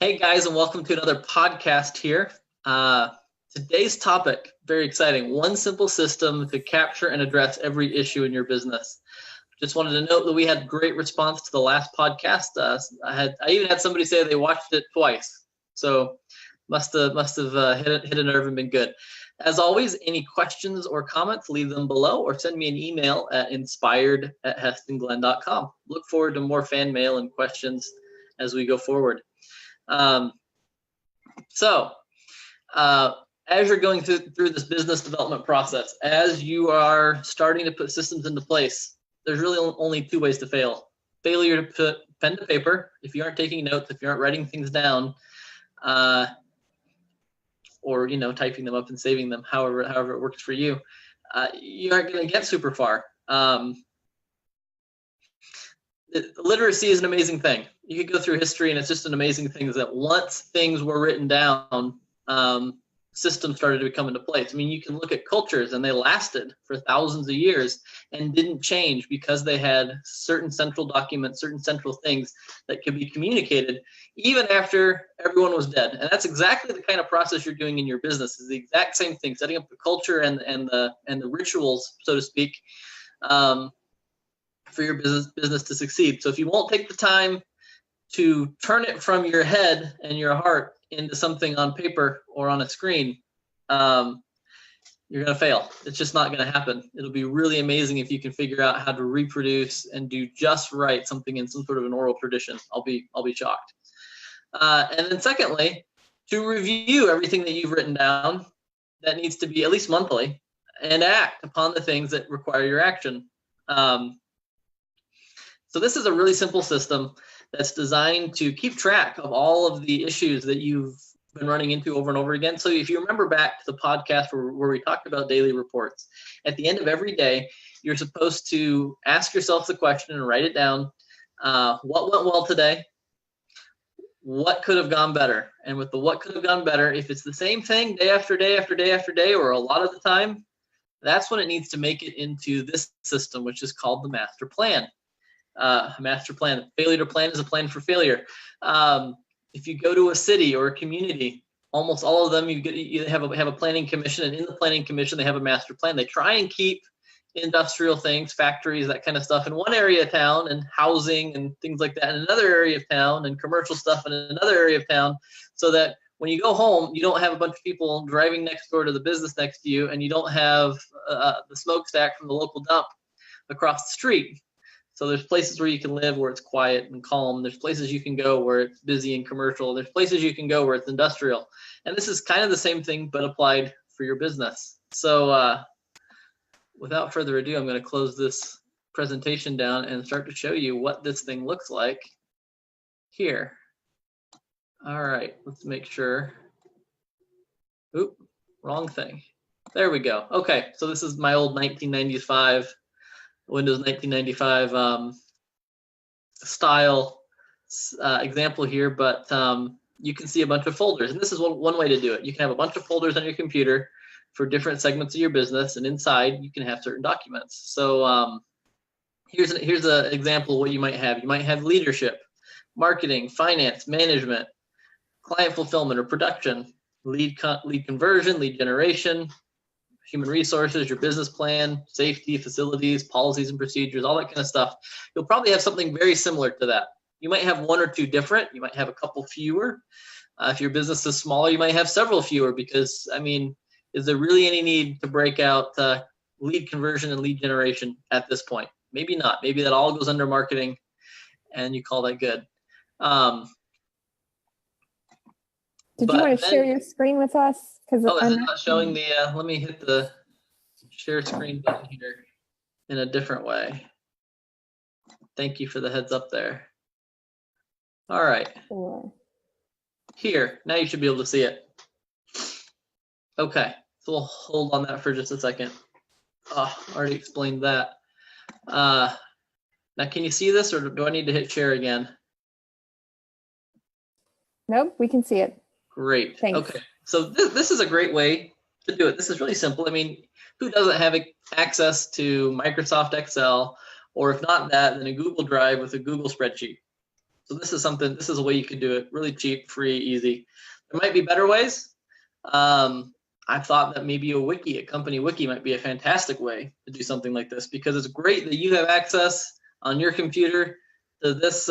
Hey guys, and welcome to another podcast here. Today's topic, very exciting. One simple system to capture and address every issue in your business. Just wanted to note that we had great response to the last podcast. I even had somebody say they watched it twice. So must have hit a nerve and been good. As always, any questions or comments, leave them below or send me an email at inspired@hestonglenn.com. Look forward to more fan mail and questions as we go forward. As you're going through this business development process, as you are starting to put systems into place, there's really only two ways to fail. Failure to put pen to paper, if you aren't taking notes, if you aren't writing things down, or typing them up and saving them, however it works for you, you aren't going to get super far. Literacy is an amazing thing. You could go through history and it's just an amazing thing that once things were written down, systems started to come into place. I mean, you can look at cultures and they lasted for thousands of years and didn't change because they had certain central documents, certain central things that could be communicated even after everyone was dead. And that's exactly the kind of process you're doing in your business. Is the exact same thing, setting up the culture and the rituals, so to speak, for your business to succeed. So if you won't take the time to turn it from your head and your heart into something on paper or on a screen, you're going to fail. It's just not going to happen. It'll be really amazing if you can figure out how to reproduce and do just right something in some sort of an oral tradition. I'll be shocked. And then secondly, to review everything that you've written down, that needs to be at least monthly, and act upon the things that require your action. So this is a really simple system that's designed to keep track of all of the issues that you've been running into over and over again. So if you remember back to the podcast where we talked about daily reports, at the end of every day, you're supposed to ask yourself the question and write it down. What went well today? What could have gone better? And with the what could have gone better, if it's the same thing day after day after day after day, or a lot of the time, that's when it needs to make it into this system, which is called the master plan. Master plan. Failure to plan is a plan for failure. If you go to a city or a community, almost all of them you have a planning commission, and in the planning commission they have a master plan. They try and keep industrial things, factories, that kind of stuff in one area of town, and housing and things like that in another area of town, and commercial stuff in another area of town, so that when you go home, you don't have a bunch of people driving next door to the business next to you, and you don't have the smokestack from the local dump across the street. So there's places where you can live where it's quiet and calm. There's places you can go where it's busy and commercial. There's places you can go where it's industrial. And this is kind of the same thing, but applied for your business. So without further ado, I'm going to close this presentation down and start to show you what this thing looks like here. All right, let's make sure. Oop, wrong thing. There we go. Okay, so this is my old 1995 Windows 1995 style example here, but you can see a bunch of folders, and this is one way to do it. You can have a bunch of folders on your computer for different segments of your business, and inside you can have certain documents. So here's an example of what you might have. You might have leadership, marketing, finance, management, client fulfillment or production, lead conversion, lead generation, human resources, your business plan, safety, facilities, policies and procedures, all that kind of stuff. You'll probably have something very similar to that. You might have one or two different. You might have a couple fewer. If your business is smaller, you might have several fewer, because, I mean, is there really any need to break out lead conversion and lead generation at this point? Maybe not. Maybe that all goes under marketing and you call that good. Did you want to share your screen with us? It's not showing the, let me hit the share screen button here in a different way. Thank you for the heads up there. All right. Sure. Here, now you should be able to see it. Okay, so we'll hold on that for just a second. Already explained that. Now, can you see this, or do I need to hit share again? Nope, we can see it. Great. Thanks. Okay, so this is a great way to do it. This is really simple. I mean, who doesn't have access to Microsoft Excel, or if not that, then a Google Drive with a Google spreadsheet? So this is a way you can do it really cheap, free, easy. There might be better ways. I thought that maybe a company wiki might be a fantastic way to do something like this, because it's great that you have access on your computer to this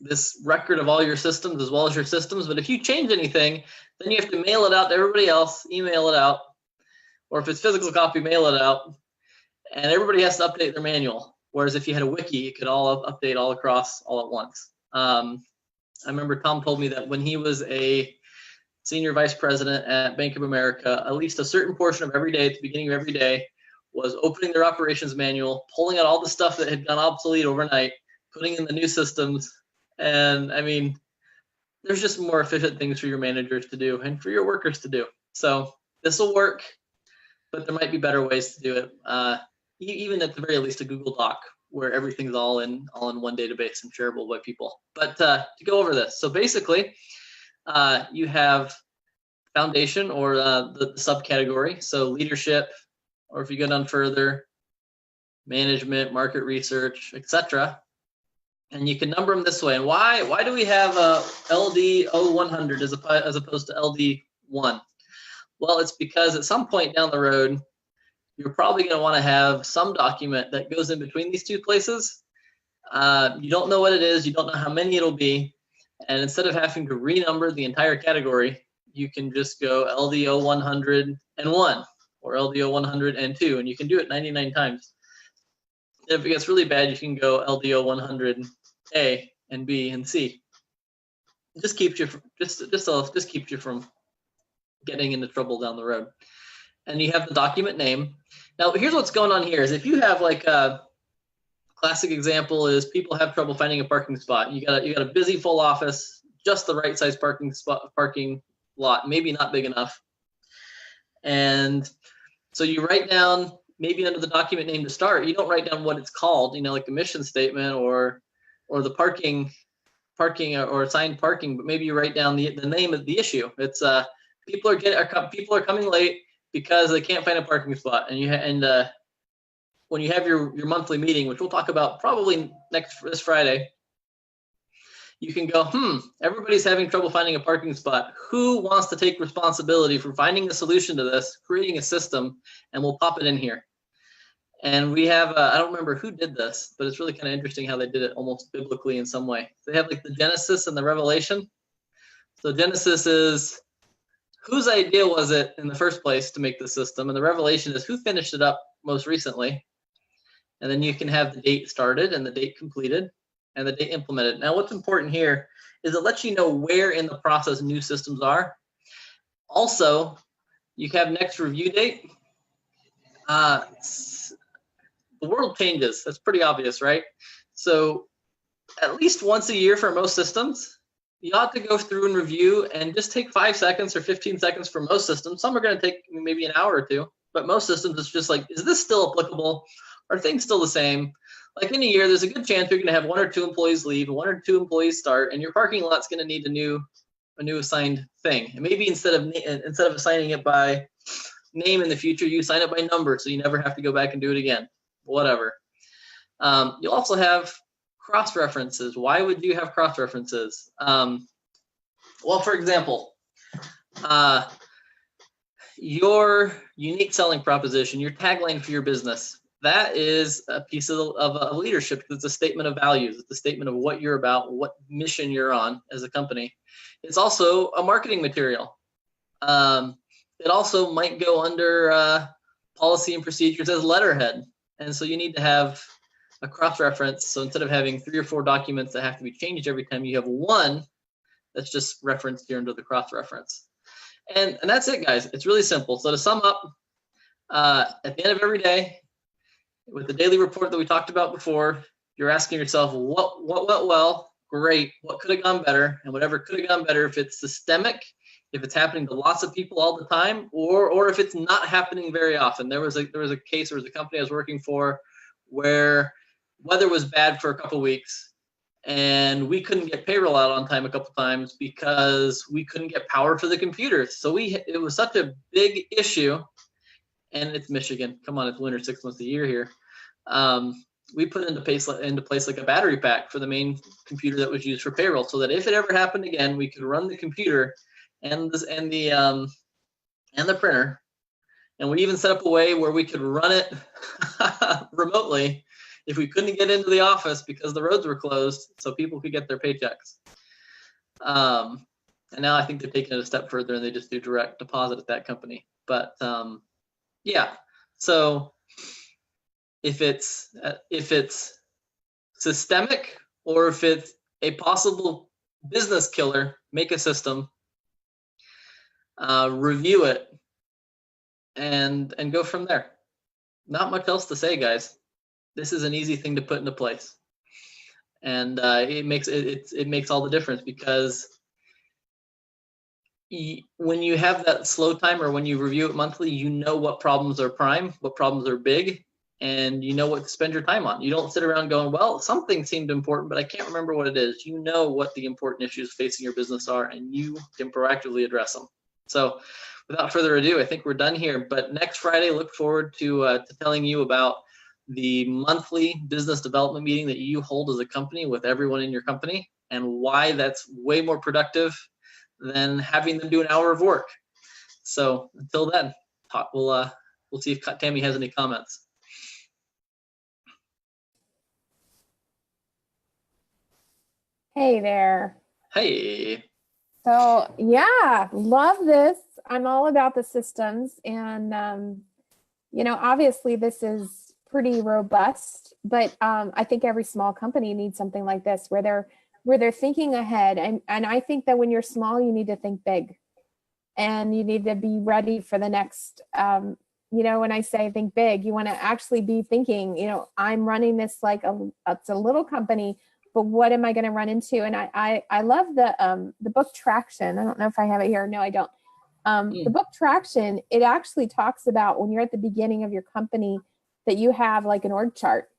this record of all your systems as well as your systems. But if you change anything, then you have to mail it out to everybody else, email it out, or if it's physical copy, mail it out, and everybody has to update their manual. Whereas if you had a wiki, it could all update all across all at once. I remember Tom told me that when he was a senior vice president at Bank of America, at least a certain portion of every day, at the beginning of every day, was opening their operations manual, pulling out all the stuff that had gone obsolete overnight, putting in the new systems. And I mean, there's just more efficient things for your managers to do and for your workers to do. So this will work, but there might be better ways to do it. Even at the very least, a Google Doc where everything's all in one database and shareable by people. But to go over this, so basically, you have foundation, or the subcategory. So leadership, or if you go down further, management, market research, etc. And you can number them this way. And why do we have LD0100 as opposed to LD1? Well, it's because at some point down the road, you're probably going to want to have some document that goes in between these two places. You don't know what it is. You don't know how many it'll be. And instead of having to renumber the entire category, you can just go LD0101 or LD0102, and you can do it 99 times. If it gets really bad, you can go LD0100A and B and C. It just keeps you from getting into trouble down the road. And you have the document name. Now, here's what's going on here: is if you have like a classic example is people have trouble finding a parking spot. You got a busy full office, just the right size parking lot, maybe not big enough. And so you write down, maybe under the document name to start, you don't write down what it's called, like the mission statement or the parking or assigned parking, but maybe you write down the name of the issue. It's people are coming late because they can't find a parking spot, and when you have your monthly meeting, which we'll talk about probably this Friday, you can go, everybody's having trouble finding a parking spot. Who wants to take responsibility for finding a solution to this, creating a system, and we'll pop it in here. And we have, I don't remember who did this, but it's really kind of interesting how they did it almost biblically in some way. They have like the Genesis and the Revelation. So Genesis is, whose idea was it in the first place to make the system? And the Revelation is, who finished it up most recently? And then you can have the date started and the date completed and the date implemented. Now, what's important here is it lets you know where in the process new systems are. Also, you have next review date. The world changes. That's pretty obvious, right? So at least once a year for most systems, you ought to go through and review and just take 5 seconds or 15 seconds for most systems. Some are going to take maybe an hour or two, but most systems, it's just like, is this still applicable? Are things still the same? Like in a year, there's a good chance you're going to have 1 or 2 employees leave, 1 or 2 employees start, and your parking lot's going to need a new assigned thing. And maybe instead of assigning it by name in the future, you assign it by number, so you never have to go back and do it again. Whatever. You'll also have cross references. Why would you have cross references? Well, for example, your unique selling proposition, your tagline for your business. That is a piece of leadership. It's a statement of values. It's a statement of what you're about, what mission you're on as a company. It's also a marketing material. It also might go under policy and procedures as letterhead. And so you need to have a cross-reference. So instead of having 3 or 4 documents that have to be changed every time, you have one that's just referenced here under the cross-reference. And that's it, guys. It's really simple. So to sum up, at the end of every day, with the daily report that we talked about before, you're asking yourself, what went well? Great. What could have gone better? And whatever could have gone better, if it's systemic, if it's happening to lots of people all the time, or if it's not happening very often. There was a case, there was a company I was working for where weather was bad for a couple of weeks, and we couldn't get payroll out on time a couple times because we couldn't get power for the computers. So it was such a big issue, and it's Michigan. Come on, it's winter 6 months a year here. we put into place like a battery pack for the main computer that was used for payroll, so that if it ever happened again, we could run the computer and the printer. And we even set up a way where we could run it remotely if we couldn't get into the office because the roads were closed, so people could get their paychecks. And now I think they're taking it a step further and they just do direct deposit at that company. But yeah, so if it's systemic or if it's a possible business killer, make a system, review it, and go from there. Not much else to say, guys. This is an easy thing to put into place, and it makes all the difference, because when you have that slow time, or when you review it monthly, you know what problems are prime, what problems are big, and you know what to spend your time on. You don't sit around going, well, something seemed important, but I can't remember what it is. You know what the important issues facing your business are, and you can proactively address them. So without further ado, I think we're done here. But next Friday, look forward to telling you about the monthly business development meeting that you hold as a company with everyone in your company, and why that's way more productive than having them do an hour of work. So until then, we'll see if Tammy has any comments. Hey there. Hey. So yeah, love this. I'm all about the systems, and obviously this is pretty robust, but I think every small company needs something like this where they're thinking ahead. And I think that when you're small, you need to think big, and you need to be ready for the next, when I say think big, you want to actually be thinking, I'm running this like it's a little company, but what am I going to run into? And I love the book Traction. I don't know if I have it here. No, I don't. The book Traction, it actually talks about when you're at the beginning of your company that you have like an org chart,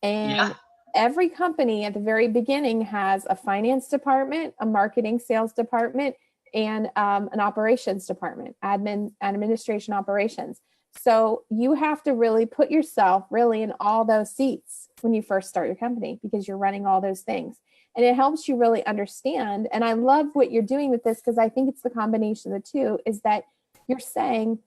and every company at the very beginning has a finance department, a marketing sales department, and an operations department, administration operations. So you have to really put yourself really in all those seats when you first start your company, because you're running all those things. And it helps you really understand. And I love what you're doing with this, because I think it's the combination of the two, is that you're saying,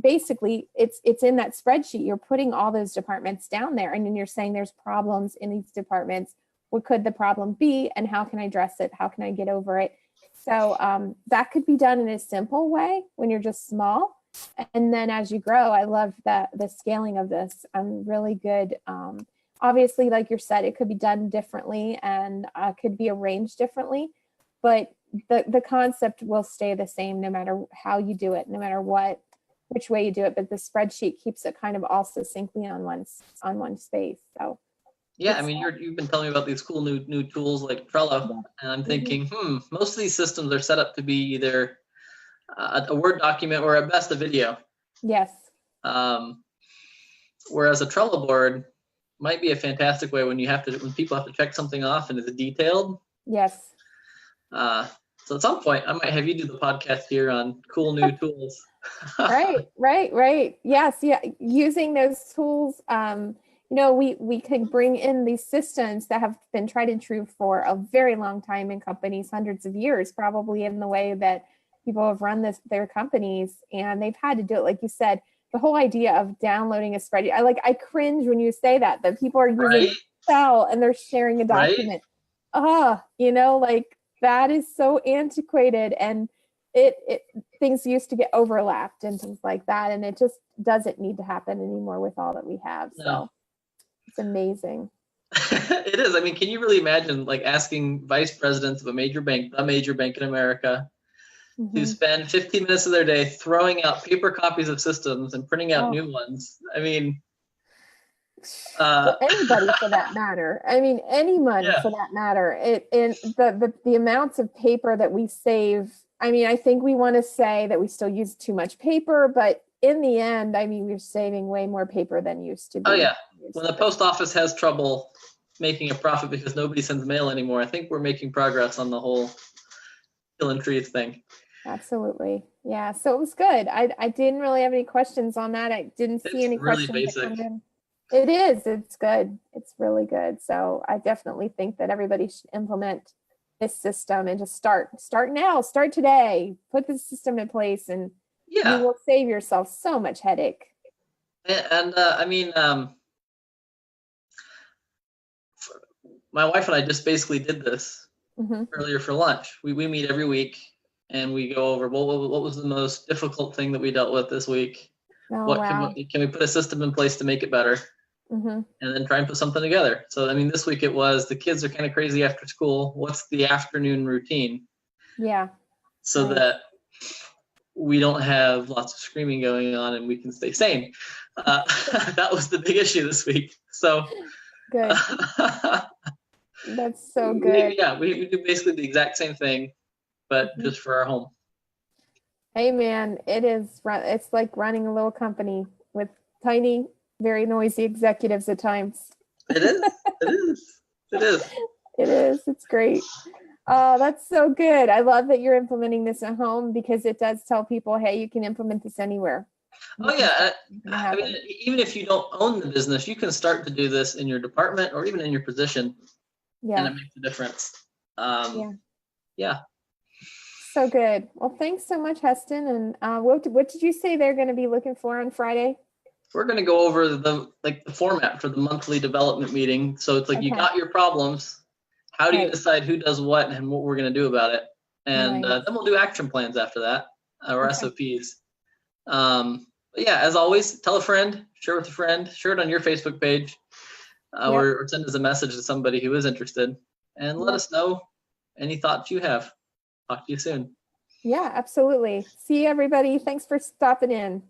basically it's in that spreadsheet. You're putting all those departments down there, and then you're saying there's problems in these departments. What could the problem be, and how can I address it? How can I get over it? So that could be done in a simple way when you're just small. And then as you grow, I love the scaling of this. Really good. Obviously, like you said, it could be done differently and could be arranged differently, but the concept will stay the same no matter how you do it, no matter which way you do it. But the spreadsheet keeps it kind of all succinctly on one space. So yeah, I mean, you've been telling me about these cool new tools like Trello, and I'm thinking, most of these systems are set up to be either a Word document or at best a video. Yes. Whereas a Trello board might be a fantastic way when people have to check something off and it's detailed. Yes. So at some point, I might have you do the podcast here on cool new tools. Right. Yes. Yeah. Using those tools, we can bring in these systems that have been tried and true for a very long time in companies, hundreds of years, probably in the way that people have run their companies, and they've had to do it. Like you said, the whole idea of downloading a spreadsheet, I cringe when you say that people are using Excel and they're sharing a document. That is so antiquated, and things used to get overlapped and things like that, and it just doesn't need to happen anymore with all that we have. So it's amazing. It is. I mean, can you really imagine asking vice presidents of a major bank in America, to spend 15 minutes of their day throwing out paper copies of systems and printing out new ones? I mean, anybody for that matter. I mean, anyone for that matter. The amounts of paper that we save. I mean, I think we want to say that we still use too much paper, but in the end, I mean, we're saving way more paper than used to be. Oh yeah. When the post office has trouble making a profit because nobody sends mail anymore, I think we're making progress on the whole killing trees thing. Absolutely. Yeah. So it was good. I didn't really have any questions on that. I didn't see any really questions basic. that come in. It is. It's good. It's really good. So I definitely think that everybody should implement this system and just start now, start today, put the system in place, and you Yeah. will save yourself so much headache. And I mean, my wife and I just basically did this Hmm. earlier for lunch. We meet every week and we go over what was the most difficult thing that we dealt with this week. Oh, What wow. can we put a system in place to make it better, Hmm. and then try and put something together. So I mean, this week it was the kids are kind of crazy after school. What's the afternoon routine Yeah. so Right. that we don't have lots of screaming going on and we can stay sane? That was the big issue this week. So Good. That's so good. we do basically the exact same thing, but Mhm. just for our home. Hey, man, it's like running a little company with tiny, very noisy executives at times. It is. It is. It is. It is. It's great. Oh, that's so good. I love that you're implementing this at home because it does tell people, hey, you can implement this anywhere. You Oh can yeah. start making it I mean, happen. even if you don't own the business, you can start to do this in your department or even in your position, and Yeah. it makes a difference. Yeah. Yeah. So good. Well, thanks so much, Heston. And what did you say they're going to be looking for on Friday? We're going to go over the format for the monthly development meeting. So it's like you Okay. got your problems. How do you Right. decide who does what and what we're going to do about it? And Nice. then we'll do action plans after that, or Okay. SOPs. But yeah, as always, tell a friend, share with a friend, share it on your Facebook page, Yep. or send us a message to somebody who is interested, and let Yep. us know any thoughts you have. Talk to you soon. Yeah, absolutely. See you, everybody. Thanks for stopping in.